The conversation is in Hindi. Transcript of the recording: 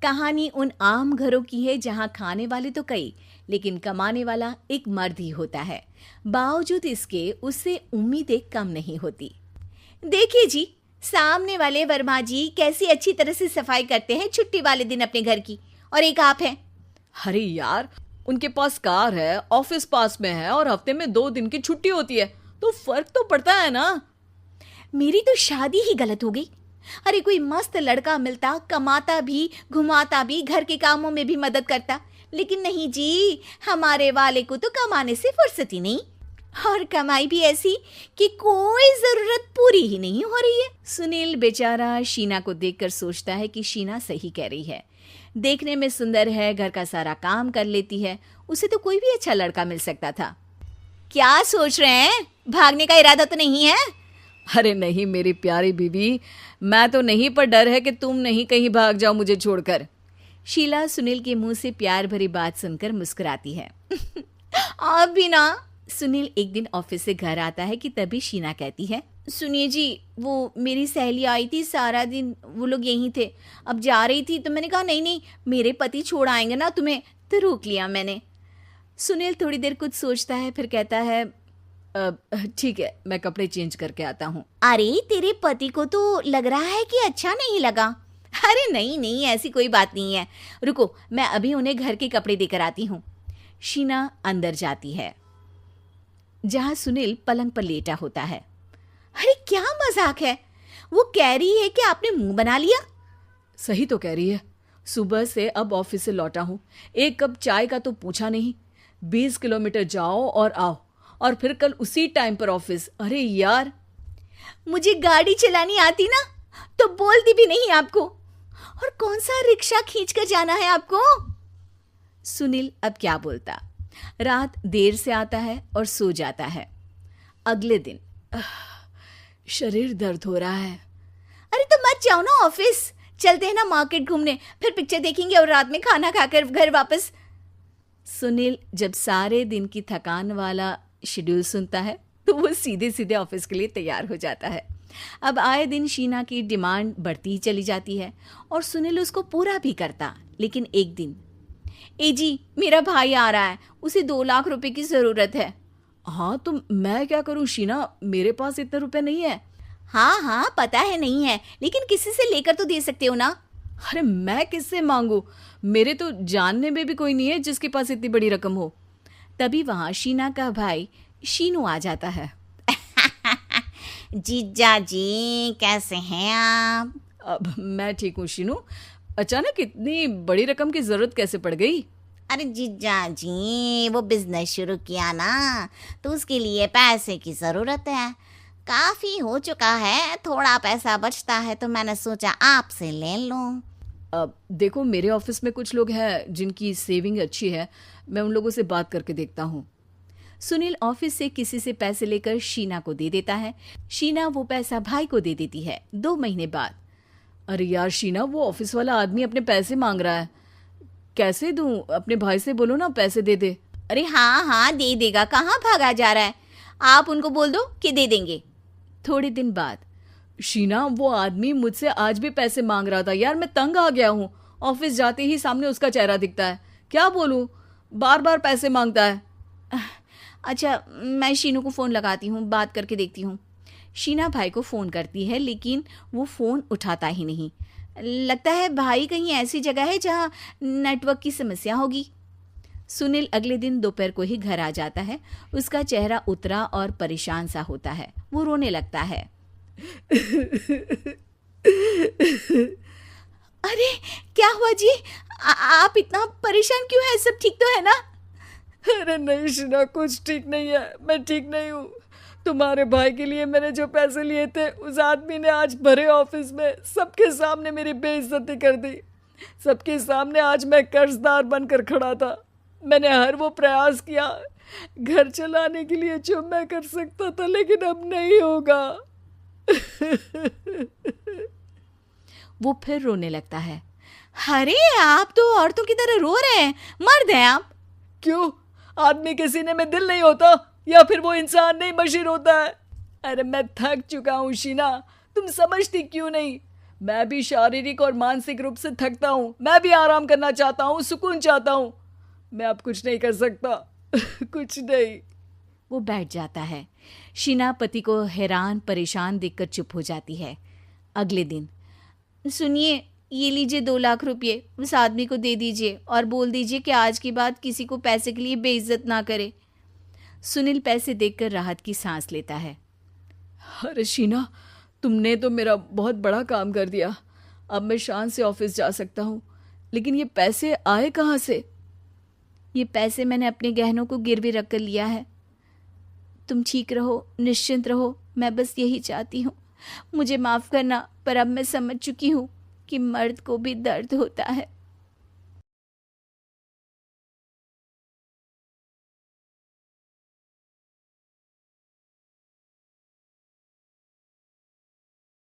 कहानी उन आम घरों की है जहां खाने वाले तो कई, लेकिन कमाने वाला एक मर्द ही होता है। बावजूद इसके उससे उम्मीदें कम नहीं होती। देखिए जी, सामने वाले वर्मा जी कैसी अच्छी तरह से सफाई करते हैं छुट्टी वाले दिन अपने घर की, और एक आप हैं। अरे यार, उनके पास कार है, ऑफिस पास में है और हफ्ते में 2 दिन की छुट्टी होती है, तो फर्क तो पड़ता है ना। मेरी तो शादी ही गलत हो गई। अरे कोई मस्त लड़का मिलता, कमाता भी, घुमाता भी, घर के कामों में भी मदद करता, लेकिन नहीं जी, हमारे वाले को तो कमाने से फुर्सत ही नहीं, और कमाई भी ऐसी कि कोई जरूरत पूरी ही नहीं हो रही है। सुनील बेचारा शीना को देखकर सोचता है कि शीना सही कह रही है। देखने में सुंदर है, घर का सारा काम कर लेती है, उसे तो कोई भी अच्छा लड़का मिल सकता था। क्या सोच रहे हैं? भागने का इरादा तो नहीं है? अरे नहीं मेरी प्यारी बीवी, मैं तो नहीं, पर डर है कि तुम नहीं कहीं भाग जाओ मुझे छोड़कर। शीला सुनील के मुंह से प्यार भरी बात सुनकर मुस्कुराती है। आप भी ना। सुनील एक दिन ऑफिस से घर आता है कि तभी शीना कहती है, सुनिए जी, वो मेरी सहेली आई थी, सारा दिन वो लोग यहीं थे, अब जा रही थी तो मैंने कहा नहीं नहीं, मेरे पति छोड़ आएंगे ना तुम्हें, तो रोक लिया मैंने। सुनील थोड़ी देर कुछ सोचता है, फिर कहता है, ठीक है, मैं कपड़े चेंज करके आता हूँ। अरे तेरे पति को तो लग रहा है कि अच्छा नहीं लगा। अरे नहीं नहीं, ऐसी कोई बात नहीं है, रुको मैं अभी उन्हें घर के कपड़े देकर आती हूँ। शीना अंदर जाती है जहां सुनील पलंग पर लेटा होता है। अरे क्या मजाक है, वो कह रही है कि आपने मुंह बना लिया। सही तो कह रही है, सुबह से अब ऑफिस से लौटा हूँ, एक कप चाय का तो पूछा नहीं, 20 किलोमीटर जाओ और आओ, और फिर कल उसी टाइम पर ऑफिस। अरे यार, मुझे गाड़ी चलानी आती ना तो बोलती भी नहीं आपको, और कौन सा रिक्शा खींचकर जाना है आपको। सुनील अब क्या बोलता। रात देर से आता है और सो जाता है। अगले दिन शरीर दर्द हो रहा है। अरे तो मत जाओ ना ऑफिस, चलते हैं ना मार्केट घूमने, फिर पिक्चर देखेंगे और रात में खाना खाकर घर वापस। सुनील जब सारे दिन की थकान वाला शेड्यूल सुनता है तो वो सीधे सीधे ऑफिस के लिए तैयार हो जाता है। अब आए दिन शीना की डिमांड बढ़ती ही चली जाती है और सुनील उसको पूरा भी करता। लेकिन एक दिन, ए जी मेरा भाई आ रहा है, उसे 2 लाख रुपए की जरूरत है। हाँ तो मैं क्या करूँ शीना, मेरे पास इतने रुपए नहीं है। हाँ हाँ पता है नहीं है, लेकिन किसी से लेकर तो दे सकते हो ना। अरे मैं किससे मांगू, मेरे तो जानने में भी कोई नहीं है जिसके पास इतनी बड़ी रकम हो। तभी वहां शीना का भाई शीनू आ जाता है। जीजा जी कैसे हैं आप? अब मैं ठीक हूँ शीनू, अचानक इतनी बड़ी रकम की जरूरत कैसे पड़ गई? अरे जीजा जी, वो बिजनेस शुरू किया ना, तो उसके लिए पैसे की ज़रूरत है। काफ़ी हो चुका है, थोड़ा पैसा बचता है तो मैंने सोचा आपसे ले लूं। अब देखो, मेरे ऑफिस में कुछ लोग हैं जिनकी सेविंग अच्छी है, मैं उन लोगों से बात करके देखता हूँ। सुनील ऑफिस से किसी से पैसे लेकर शीना को दे देता है। शीना वो पैसा भाई को दे देती है 2 महीने बाद। अरे यार शीना, वो ऑफिस वाला आदमी अपने पैसे मांग रहा है, कैसे दूं? अपने भाई से बोलो ना पैसे दे दे। अरे हाँ हाँ दे देगा, कहाँ भागा जा रहा है, आप उनको बोल दो कि दे देंगे। थोड़े दिन बाद, शीना, वो आदमी मुझसे आज भी पैसे मांग रहा था यार, मैं तंग आ गया हूँ। ऑफिस जाते ही सामने उसका चेहरा दिखता है, क्या बोलूँ, बार बार पैसे मांगता है। अच्छा मैं शीनू को फ़ोन लगाती हूँ, बात करके देखती हूँ। शीना भाई को फ़ोन करती है लेकिन वो फ़ोन उठाता ही नहीं। लगता है भाई कहीं ऐसी जगह है जहाँ नेटवर्क की समस्या होगी। सुनील अगले दिन दोपहर को ही घर आ जाता है। उसका चेहरा उतरा और परेशान सा होता है। वो रोने लगता है। अरे क्या हुआ जी, आप इतना परेशान क्यों हैं? सब ठीक तो है ना? अरे नहीं शीना, कुछ ठीक नहीं है, मैं ठीक नहीं हूँ। तुम्हारे भाई के लिए मैंने जो पैसे लिए थे, उस आदमी ने आज भरे ऑफिस में सबके सामने मेरी बेइज्जती कर दी। सबके सामने आज मैं कर्जदार बनकर खड़ा था। मैंने हर वो प्रयास किया घर चलाने के लिए जो मैं कर सकता था, लेकिन अब नहीं होगा। वो फिर रोने लगता है। अरे आप तो औरतों की तरह रो रहे हैं, मर्द हैं आप। क्यों, आदमी के सीने में दिल नहीं होता, या फिर वो इंसान नहीं, मशीन होता है? अरे मैं थक चुका हूँ शीना, तुम समझती क्यों नहीं? मैं भी शारीरिक और मानसिक रूप से थकता हूँ, मैं भी आराम करना चाहता हूँ, सुकून चाहता हूँ। मैं अब कुछ नहीं कर सकता। कुछ नहीं। वो बैठ जाता है। शीना पति को हैरान परेशान देखकर चुप हो जाती है। अगले दिन, सुनिए, ये लीजिए 2 लाख रुपये, उस आदमी को दे दीजिए और बोल दीजिए कि आज के बाद किसी को पैसे के लिए बेइज्जत ना करे। सुनील पैसे देखकर राहत की सांस लेता है। अरे शीना, तुमने तो मेरा बहुत बड़ा काम कर दिया। अब मैं शान से ऑफिस जा सकता हूँ, लेकिन ये पैसे आए कहाँ से? ये पैसे मैंने अपने गहनों को गिरवी रख कर लिया है। तुम ठीक रहो, निश्चिंत रहो, मैं बस यही चाहती हूँ। मुझे माफ़ करना, पर अब मैं समझ चुकी हूँ कि मर्द को भी दर्द होता है।